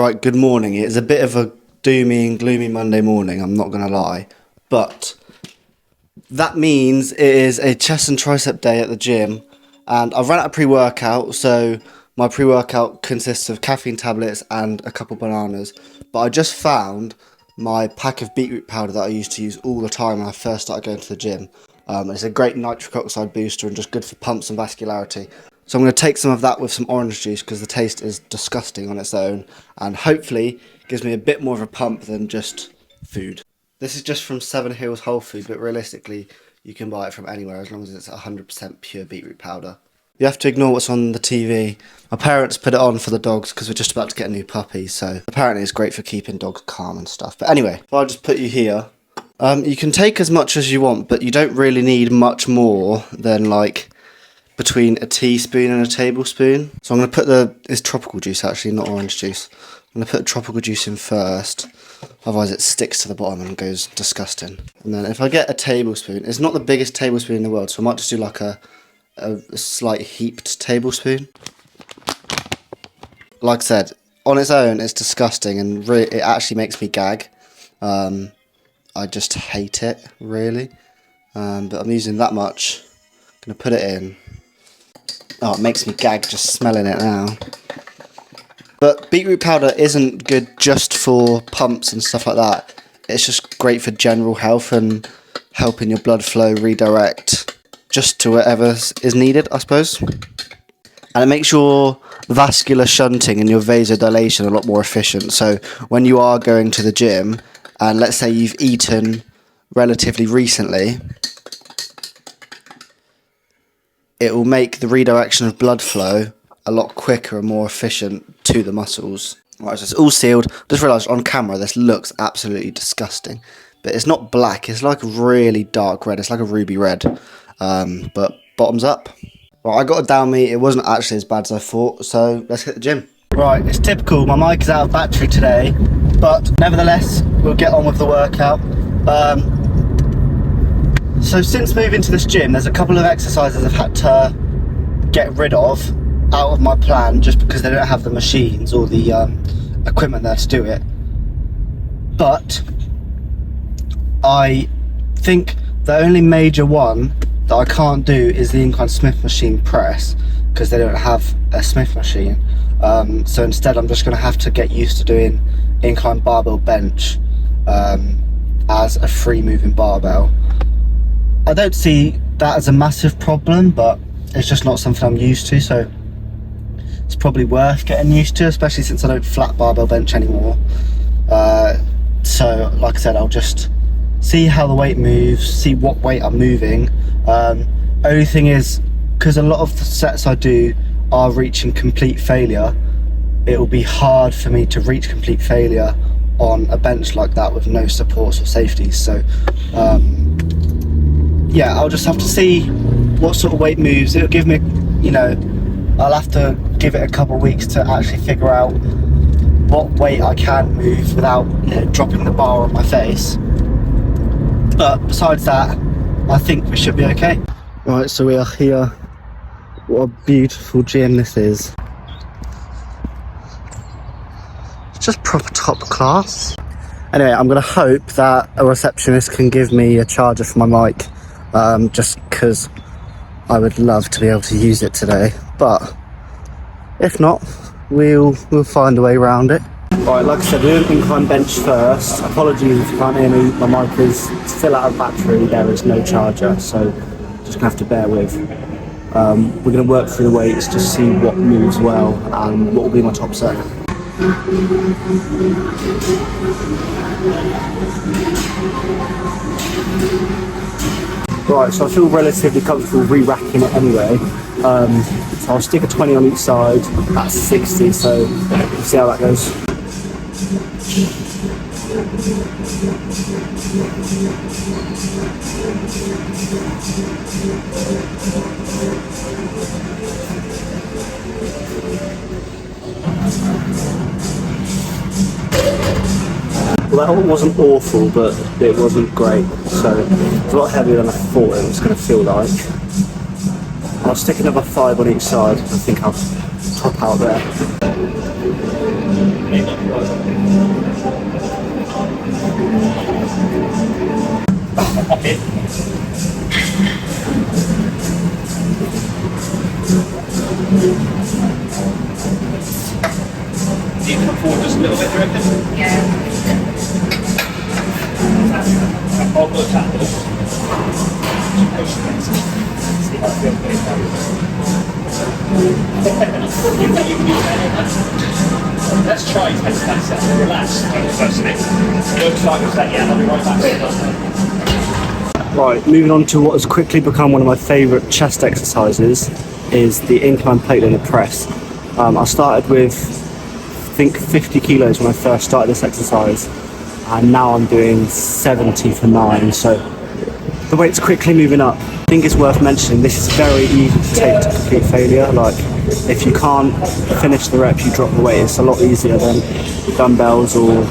Right, good morning. It's a bit of a doomy and gloomy Monday morning, I'm not going to lie. But that means it is a chest and tricep day at the gym. And I've run out of pre-workout, so my pre-workout consists of caffeine tablets and a couple bananas. But I just found my pack of beetroot powder that I used to use all the time when I first started going to the gym. It's a great nitric oxide booster and just good for pumps and vascularity. So I'm going to take some of that with some orange juice because the taste is disgusting on its own and hopefully gives me a bit more of a pump than just food. This is just from Seven Hills Whole Food, but realistically you can buy it from anywhere as long as it's 100% pure beetroot powder. You have to ignore what's on the TV. My parents put it on for the dogs because we're just about to get a new puppy, so apparently it's great for keeping dogs calm and stuff. But anyway, if I just put you here, you can take as much as you want, but you don't really need much more than like between a teaspoon and a tablespoon. So I'm going to put it's tropical juice actually, not orange juice. I'm going to put tropical juice in first, otherwise it sticks to the bottom and goes disgusting. And then if I get a tablespoon, it's not the biggest tablespoon in the world, so I might just do like a slight heaped tablespoon. Like I said, on its own it's disgusting and it actually makes me gag. I just hate it, really. But I'm using that much. I'm going to put it in. Oh, it makes me gag just smelling it now. But beetroot powder isn't good just for pumps and stuff like that. It's just great for general health and helping your blood flow redirect just to whatever is needed, I suppose. And it makes your vascular shunting and your vasodilation a lot more efficient. So when you are going to the gym, and let's say you've eaten relatively recently, it will make the redirection of blood flow a lot quicker and more efficient to the muscles. Right, so it's all sealed. Just realised on camera this looks absolutely disgusting. But it's not black, it's like really dark red. It's like a ruby red. But bottoms up. Right, I got a down me. It wasn't actually as bad as I thought, so let's hit the gym. Right, it's typical. My mic is out of battery today. But nevertheless, we'll get on with the workout. So since moving to this gym, there's a couple of exercises I've had to get rid of out of my plan just because they don't have the machines or the equipment there to do it. But I think the only major one that I can't do is the incline Smith machine press because they don't have a Smith machine. So instead I'm just going to have to get used to doing incline barbell bench as a free moving barbell. I don't see that as a massive problem, but it's just not something I'm used to, so it's probably worth getting used to, especially since I don't flat barbell bench anymore. So like I said, I'll just see how the weight moves, see what weight I'm moving. Only thing is, because a lot of the sets I do are reaching complete failure, it will be hard for me to reach complete failure on a bench like that with no supports or safeties. So yeah, I'll just have to see what sort of weight moves. It'll give me, I'll have to give it a couple of weeks to actually figure out what weight I can move without dropping the bar on my face. But besides that, I think we should be okay. Right, so we are here. What a beautiful gym this is. It's just proper top class. Anyway, I'm going to hope that a receptionist can give me a charger for my mic, just because I would love to be able to use it today. But if not, we'll find a way around it. Right, like I said, we're doing incline bench first. Apologies if you can't hear me, my mic is still out of battery, there is no charger, so just gonna have to bear with. We're gonna work through the weights to see what moves well and what will be my top set. Right, so I feel relatively comfortable re-racking it anyway. So I'll stick a 20 on each side, that's 60, so we'll see how that goes. Well, that wasn't awful, but it wasn't great, so it's a lot heavier than I thought it was going to feel like. I'll stick another 5 on each side. I think I'll top out there. Do you come forward just a little bit, do you reckon? Yeah. I'll go tackle. Let's try 10 seconds. Relax. First bit. Looks like it's that, yeah, I'll be right back. Right, moving on to what has quickly become one of my favourite chest exercises is the incline plate and the press. I started with, I think, 50 kilos when I first started this exercise, and now I'm doing 70 for 9, so the weight's quickly moving up. I think it's worth mentioning this is very easy to take to complete failure. Like, if you can't finish the rep, you drop the weight. It's a lot easier than dumbbells or,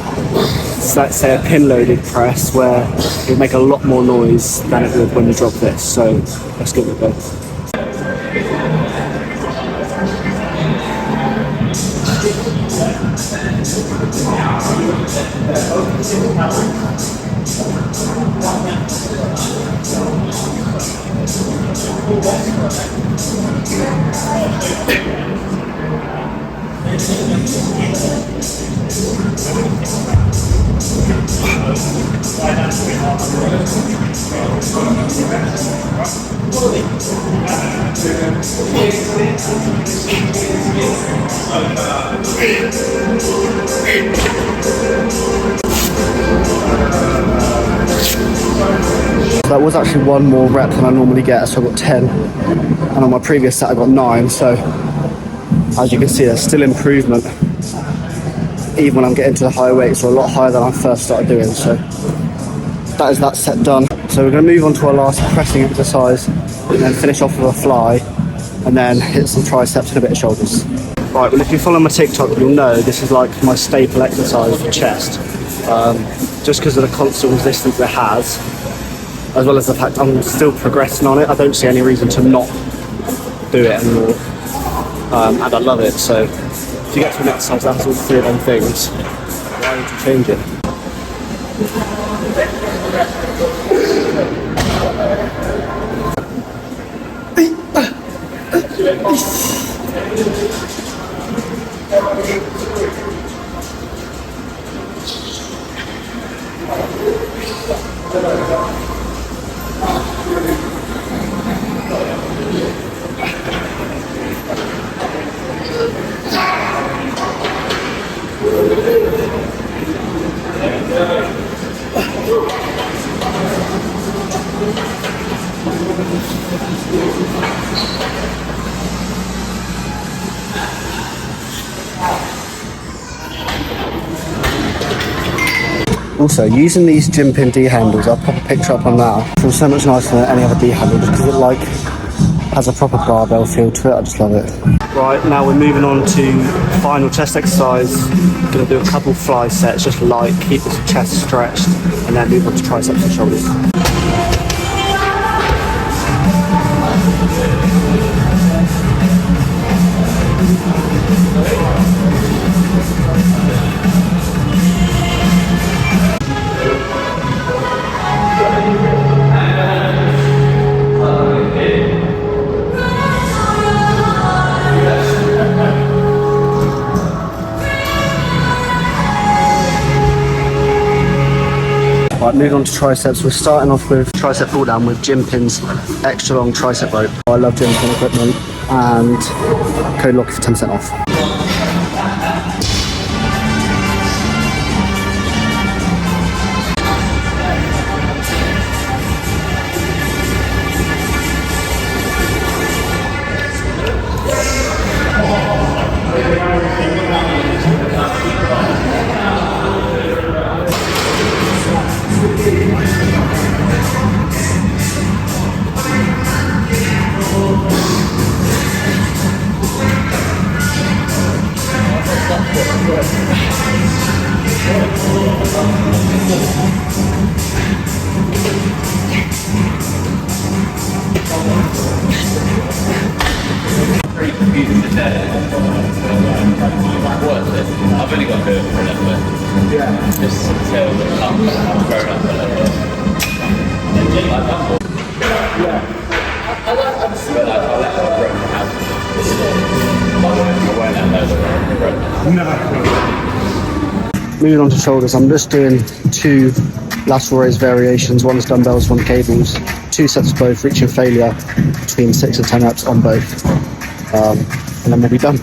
let's say, a pin-loaded press where it would make a lot more noise than it would when you drop this. So let's give it a go. So that was actually one more rep than I normally get, so I got 10, and on my previous set I got 9, so as you can see there's still improvement even when I'm getting to the higher weights, or a lot higher than I first started doing. So that is that set done. So we're going to move on to our last pressing exercise and then finish off with a fly and then hit some triceps and a bit of shoulders. Right, well if you follow my TikTok you'll know this is like my staple exercise for chest, just because of the constant resistance it has, as well as the fact I'm still progressing on it. I don't see any reason to not do it anymore, and I love it. So if you get to an exercise that has all 3 of them things, why would you change it? Also, using these gym pin D handles, I'll pop a picture up on that. It feels so much nicer than any other D handle just because it like has a proper barbell feel to it. I just love it. Right, now we're moving on to final chest exercise. Gonna do a couple fly sets, just light, keep the chest stretched, and then move on to triceps and shoulders. Right, moving on to triceps. We're starting off with tricep pull down with gym pins, extra long tricep rope. I love gym pin equipment, and code lochie for 10% off. Moving on to shoulders, I'm just doing 2 lateral raise variations, one's dumbbells, one cables, 2 sets of both, reaching failure between 6 and 10 reps on both, and then we'll be done.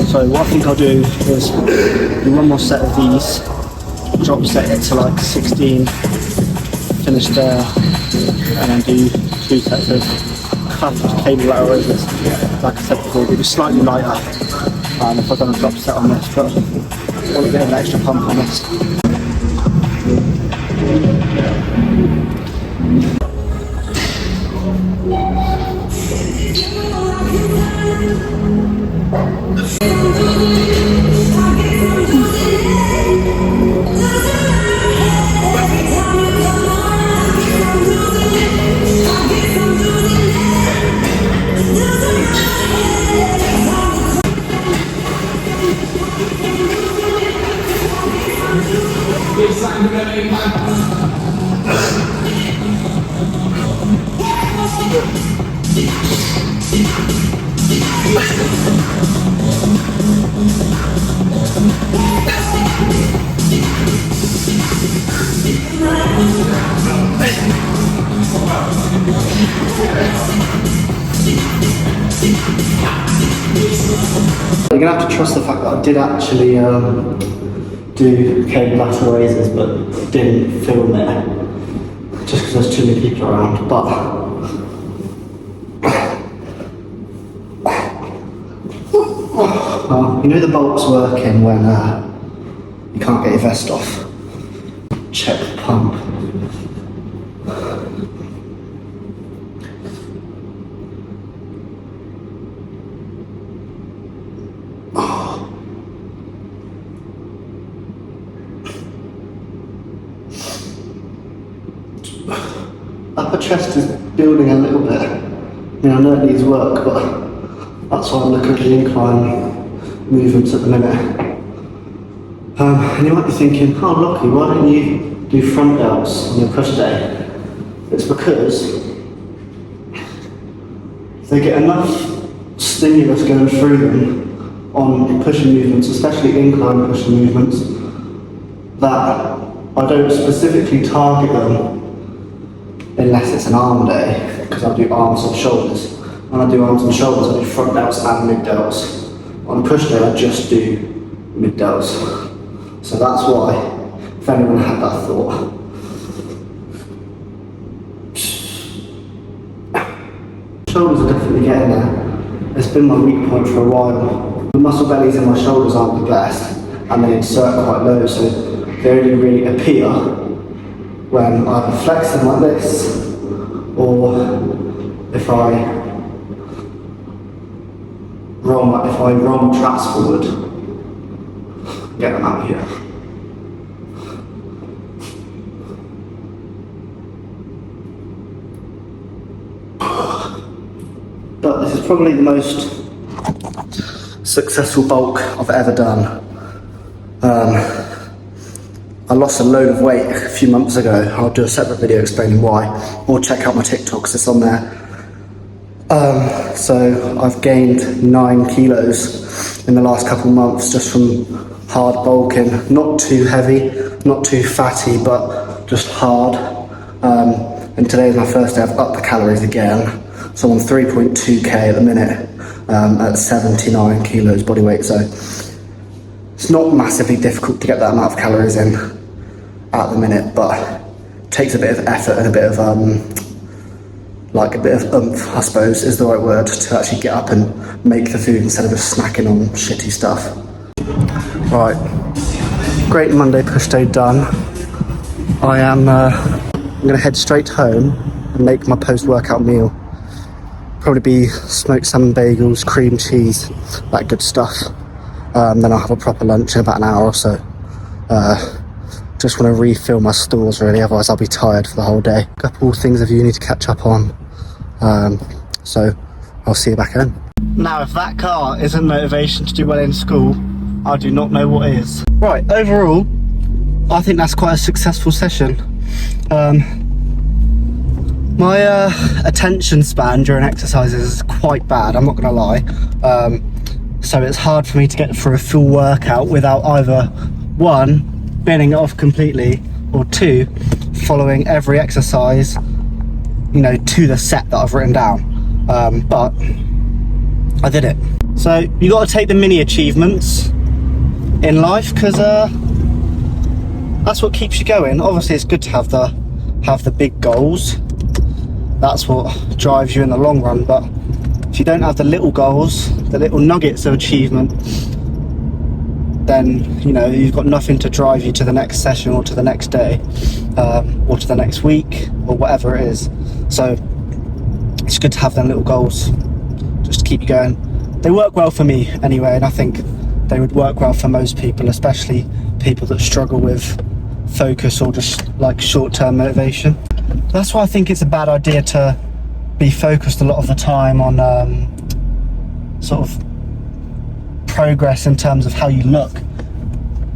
So what I think I'll do is do one more set of these, drop set it to like 16, finish there, and then do 2 sets of classic cable lateral raises. Like I said before, it'll be slightly lighter if I've done a drop set on this, but I want a bit of an extra pump on this. You're gonna have to trust the fact that I did actually do cable lateral raises, but didn't film it just because there's too many people around. But you know the bolt's working when you can't get your vest off. Check the pump. Upper chest is building a little bit. I know it needs work, but that's why I'm looking at the incline movements at the minute. And you might be thinking, oh Lockie, why don't you do front delts on your push day? It's because they get enough stimulus going through them on pushing movements, especially incline pushing movements, that I don't specifically target them unless it's an arm day, because I do arms and shoulders. When I do arms and shoulders, I do front delts and mid delts. On a push day, I just do mid delts. So that's why, if anyone had that thought. Shoulders are definitely getting there. It's been my weak point for a while. The muscle bellies in my shoulders aren't the best, and they insert quite low, so they only really appear when I either flex them like this, or if I roll traps forward, get them out here. But this is probably the most successful bulk I've ever done. I lost a load of weight a few months ago. I'll do a separate video explaining why, or check out my TikToks, it's on there. So I've gained 9 kilos in the last couple of months just from hard bulking. Not too heavy, not too fatty, but just hard. And today is my first day. I've upped the calories again. So I'm on 3.2k at the minute, at 79 kilos body weight. So it's not massively difficult to get that amount of calories in at the minute, but it takes a bit of effort and a bit of oomph, I suppose is the right word, to actually get up and make the food instead of just snacking on shitty stuff. Right, great Monday push day done. I'm gonna head straight home and make my post-workout meal. Probably be smoked salmon bagels, cream cheese, that good stuff. Then I'll have a proper lunch in about an hour or so. just want to refill my stores really, otherwise I'll be tired for the whole day. A couple things of uni to catch up on, so I'll see you back home. Now if that car isn't motivation to do well in school, I do not know what is. Right, overall I think that's quite a successful session. My attention span during exercises is quite bad, I'm not gonna lie. So it's hard for me to get through a full workout without either, one, binning it off completely, or two, following every exercise, you know, to the set that I've written down. But I did it. So you got to take the mini achievements in life, because that's what keeps you going. Obviously it's good to have the big goals. That's what drives you in the long run, but if you don't have the little goals, the little nuggets of achievement, then, you know, you've got nothing to drive you to the next session or to the next day, or to the next week, or whatever it is. So it's good to have them little goals just to keep you going. They work well for me anyway, and I think they would work well for most people, especially people that struggle with focus or just like short-term motivation. That's why I think it's a bad idea to be focused a lot of the time on sort of progress in terms of how you look.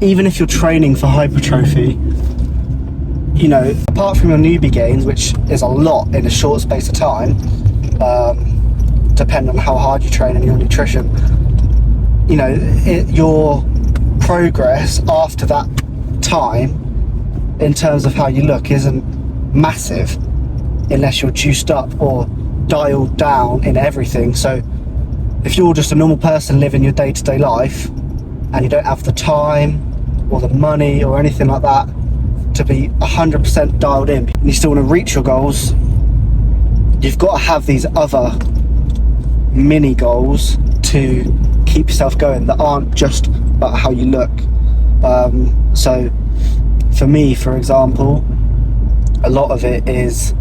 Even if you're training for hypertrophy, you know, apart from your newbie gains, which is a lot in a short space of time, depending on how hard you train and your nutrition, you know, your progress after that time in terms of how you look isn't massive unless you're juiced up or dialed down in everything. So if you're just a normal person living your day-to-day life and you don't have the time or the money or anything like that to be 100% dialed in, and you still want to reach your goals, you've got to have these other mini goals to keep yourself going that aren't just about how you look. So for me, for example, a lot of it is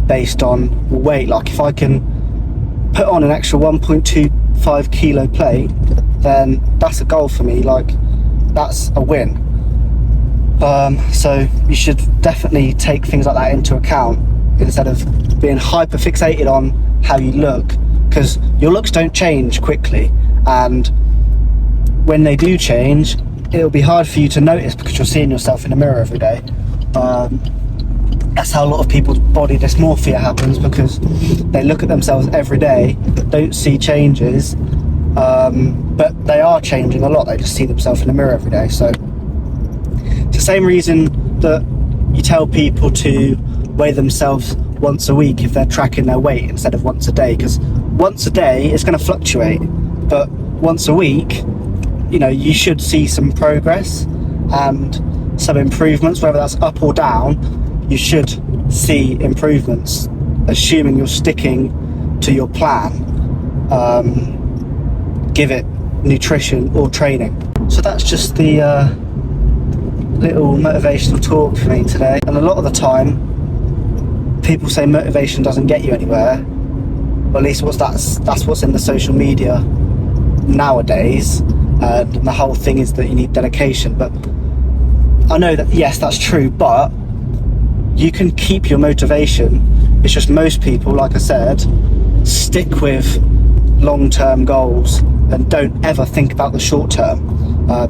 based on weight. Like if I can put on an extra 1.25 kilo plate, then that's a goal for me. Like that's a win. So you should definitely take things like that into account instead of being hyper fixated on how you look, because your looks don't change quickly, and when they do change, it'll be hard for you to notice because you're seeing yourself in the mirror every day. That's how a lot of people's body dysmorphia happens, because they look at themselves every day, don't see changes, but they are changing a lot. They just see themselves in the mirror every day. So it's the same reason that you tell people to weigh themselves once a week if they're tracking their weight instead of once a day, because once a day it's going to fluctuate, but once a week, you know, you should see some progress and some improvements, whether that's up or down. You should see improvements, assuming you're sticking to your plan. Give it nutrition or training. So that's just the little motivational talk for me today. And a lot of the time, people say motivation doesn't get you anywhere. Or at least that's what's in the social media nowadays. And the whole thing is that you need dedication. But I know that, yes, that's true, but you can keep your motivation. It's just most people, like I said, stick with long-term goals and don't ever think about the short term.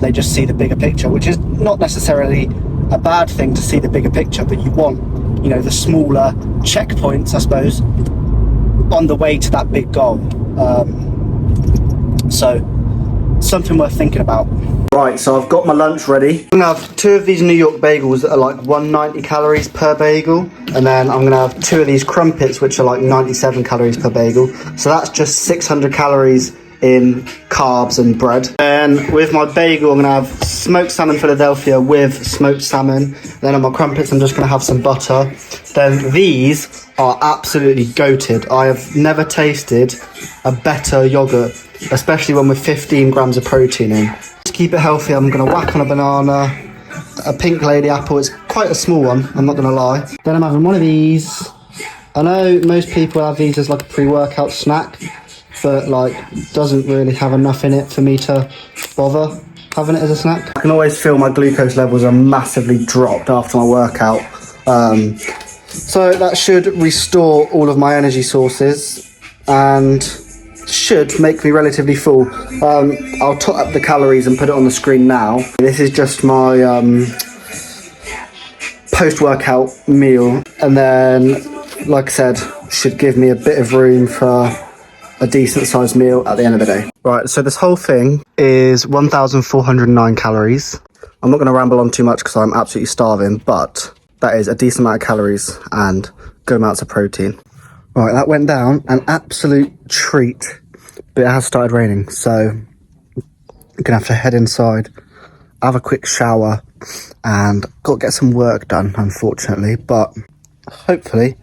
They just see the bigger picture, which is not necessarily a bad thing to see the bigger picture, but you want, you know, the smaller checkpoints, I suppose, on the way to that big goal. So something worth thinking about. Right, so I've got my lunch ready. I'm gonna have 2 of these New York bagels that are like 190 calories per bagel, and then I'm gonna have 2 of these crumpets which are like 97 calories per bagel. So that's just 600 calories in carbs and bread. And with my bagel, I'm gonna have smoked salmon Philadelphia with smoked salmon. Then on my crumpets, I'm just gonna have some butter. Then these are absolutely goated. I have never tasted a better yogurt, especially one with 15 grams of protein in. To keep it healthy, I'm gonna whack on a banana, a pink lady apple. It's quite a small one, I'm not gonna lie. Then I'm having one of these. I know most people have these as like a pre-workout snack, but like doesn't really have enough in it for me to bother having it as a snack. I can always feel my glucose levels are massively dropped after my workout. So that should restore all of my energy sources and should make me relatively full. I'll tot up the calories and put it on the screen now. This is just my post-workout meal, and then, like I said, should give me a bit of room for a decent sized meal at the end of the day. Right, so this whole thing is 1,409 calories. I'm not going to ramble on too much because I'm absolutely starving, but that is a decent amount of calories and good amounts of protein. Right, that went down an absolute treat, but it has started raining, so I'm going to have to head inside, have a quick shower, and got to get some work done, unfortunately, but hopefully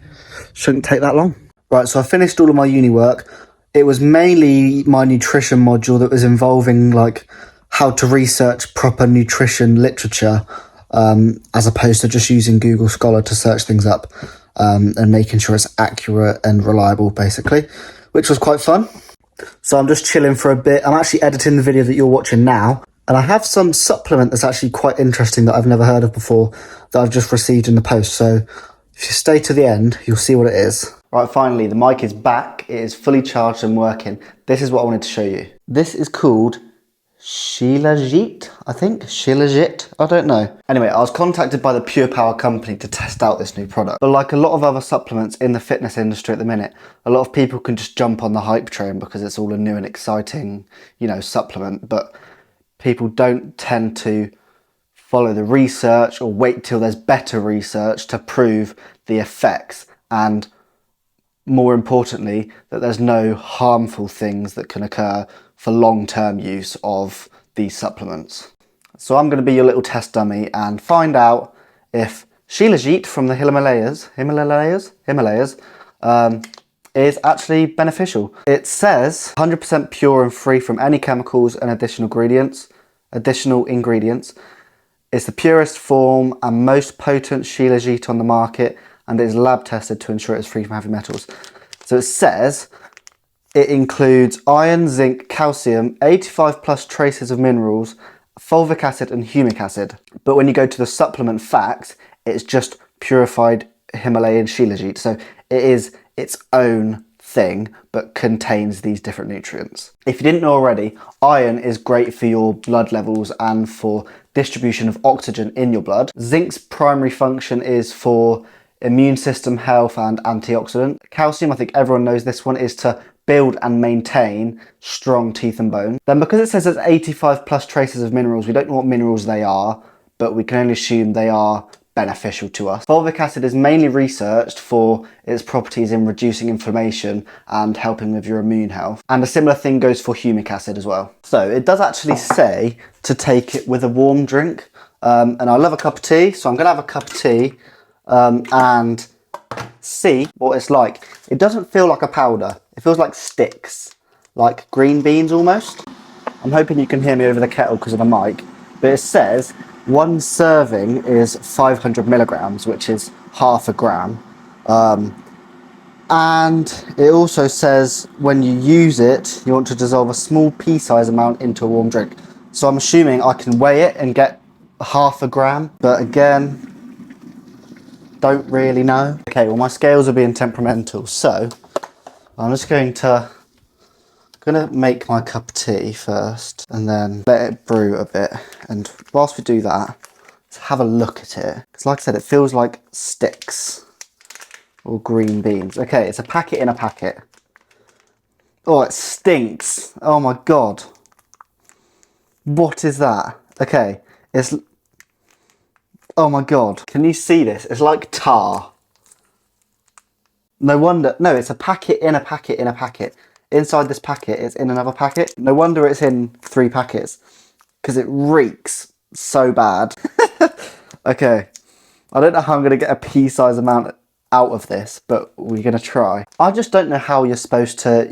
shouldn't take that long. Right, so I finished all of my uni work. It was mainly my nutrition module that was involving like how to research proper nutrition literature, as opposed to just using Google Scholar to search things up, and making sure it's accurate and reliable, basically, which was quite fun. So I'm just chilling for a bit. I'm actually editing the video that you're watching now, and I have some supplement that's actually quite interesting that I've never heard of before that I've just received in the post. So if you stay to the end, you'll see what it is. Right, finally, the mic is back. It is fully charged and working. This is what I wanted to show you. This is called Shilajit, I think. Shilajit, I don't know. Anyway, I was contacted by the Pure Power company to test out this new product. But like a lot of other supplements in the fitness industry at the minute, a lot of people can just jump on the hype train because it's all a new and exciting, supplement. But people don't tend to follow the research or wait till there's better research to prove the effects, and more importantly, that there's no harmful things that can occur for long-term use of these supplements. So I'm going to be your little test dummy and find out if Shilajit from the Himalayas is actually beneficial. It says 100% pure and free from any chemicals and additional ingredients. It's the purest form and most potent Shilajit on the market, and it is lab tested to ensure it's free from heavy metals. So it says it includes iron, zinc, calcium, 85 plus traces of minerals, fulvic acid and humic acid. But when you go to the supplement facts, it's just purified Himalayan Shilajit. So it is its own thing, but contains these different nutrients. If you didn't know already, iron is great for your blood levels and for distribution of oxygen in your blood. Zinc's primary function is for immune system health and antioxidant. Calcium, I think everyone knows this one, is to build and maintain strong teeth and bone. Then because it says there's 85 plus traces of minerals, we don't know what minerals they are, but we can only assume they are beneficial to us. Fulvic acid is mainly researched for its properties in reducing inflammation and helping with your immune health. And a similar thing goes for humic acid as well. So it does actually say to take it with a warm drink. And I love a cup of tea, so I'm gonna have a cup of tea and see what it's like. It doesn't feel like a powder. It feels like sticks, like green beans almost. I'm hoping you can hear me over the kettle because of the mic, but it says one serving is 500 milligrams, which is half a gram. And it also says when you use it, you want to dissolve a small pea-sized amount into a warm drink. So I'm assuming I can weigh it and get half a gram, but again, don't really know. Okay, well my scales are being temperamental, so I'm just gonna make my cup of tea first and then let it brew a bit. And whilst we do that, let's have a look at it. Because like I said, it feels like sticks or green beans. Okay, it's a packet in a packet. Oh, it stinks. Oh my God. What is that? Okay, oh my God. Can you see this? It's like tar. No wonder. No, it's a packet in a packet in a packet. Inside this packet, it's in another packet. No wonder it's in 3 packets, because it reeks so bad. Okay, I don't know how I'm going to get a pea-sized amount out of this, but we're going to try. I just don't know how you're supposed to,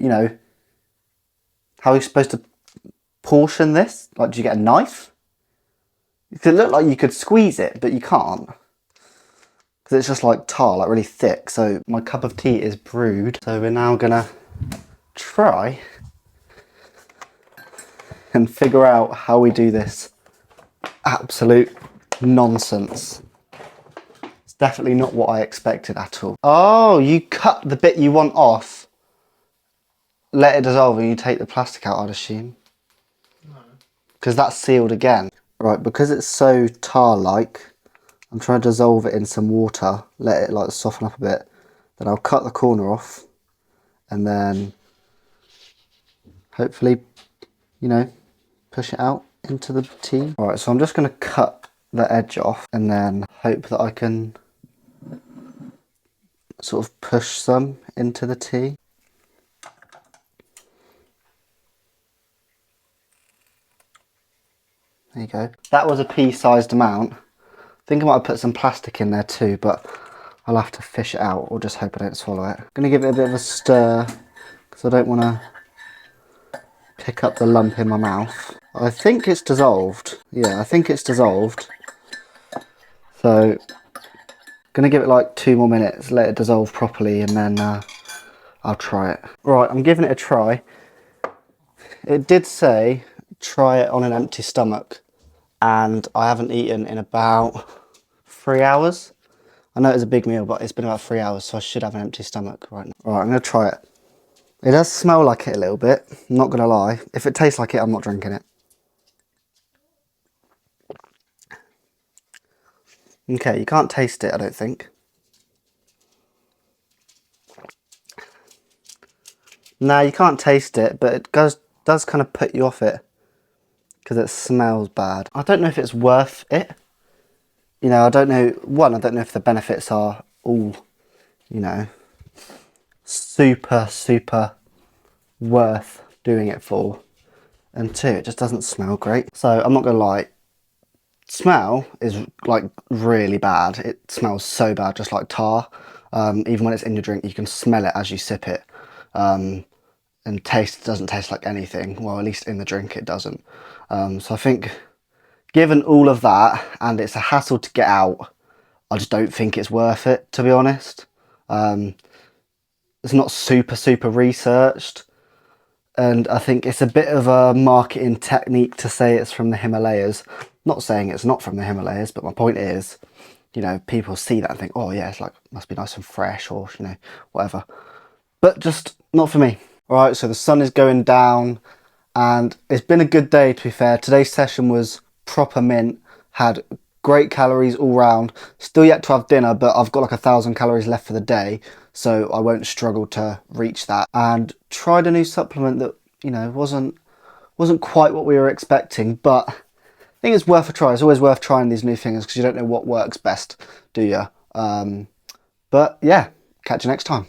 how you're supposed to portion this. Like, do you get a knife? It could look like you could squeeze it, but you can't. Because it's just like tar, like really thick. So my cup of tea is brewed. So we're now going to try and figure out how we do this absolute nonsense. It's definitely not what I expected at all. Oh, you cut the bit you want off, let it dissolve, and you take the plastic out, I'd assume. No. Because that's sealed again. Right, because it's so tar-like, I'm trying to dissolve it in some water, let it like soften up a bit. Then I'll cut the corner off, and then hopefully, you know, push it out into the tea. Alright, so I'm just going to cut the edge off and then hope that I can sort of push some into the tea. There you go. That was a pea-sized amount. I think I might have put some plastic in there too, but I'll have to fish it out or just hope I don't swallow it. I'm going to give it a bit of a stir because I don't want to pick up the lump in my mouth. I think it's dissolved. Yeah, I think it's dissolved. So, gonna give it like 2 more minutes, let it dissolve properly, and then I'll try it. Right, I'm giving it a try. It did say try it on an empty stomach, and I haven't eaten in about 3 hours. I know it's a big meal, but it's been about 3 hours, so I should have an empty stomach right now. Right, I'm gonna try it. It does smell like it a little bit, I'm not gonna lie. If it tastes like it, I'm not drinking it. Okay, you can't taste it, I don't think. No, you can't taste it, but it does kind of put you off it because it smells bad. I don't know if it's worth it. You know, I don't know. One, I don't know if the benefits are all, you know, super worth doing it for. And two, it just doesn't smell great. So I'm not gonna lie. Smell is like really bad. It smells so bad, just like tar. Even when it's in your drink, you can smell it as you sip it. And taste doesn't taste like anything. Well, at least in the drink it doesn't. So I think given all of that, and it's a hassle to get out, I just don't think it's worth it, to be honest. It's not super researched, and I think it's a bit of a marketing technique to say it's from the Himalayas. Not saying it's not from the Himalayas, but my point is, you know, people see that and think, oh yeah, it's like, must be nice and fresh, or, you know, whatever. But just not for me. Right, so the sun is going down and it's been a good day, to be fair. Today's session was proper mint, had great calories all round. Still yet to have dinner, but I've got like 1,000 calories left for the day, so I won't struggle to reach that. And tried a new supplement that, you know, wasn't quite what we were expecting, but I think it's worth a try. It's always worth trying these new things because you don't know what works best, do you? But yeah, catch you next time.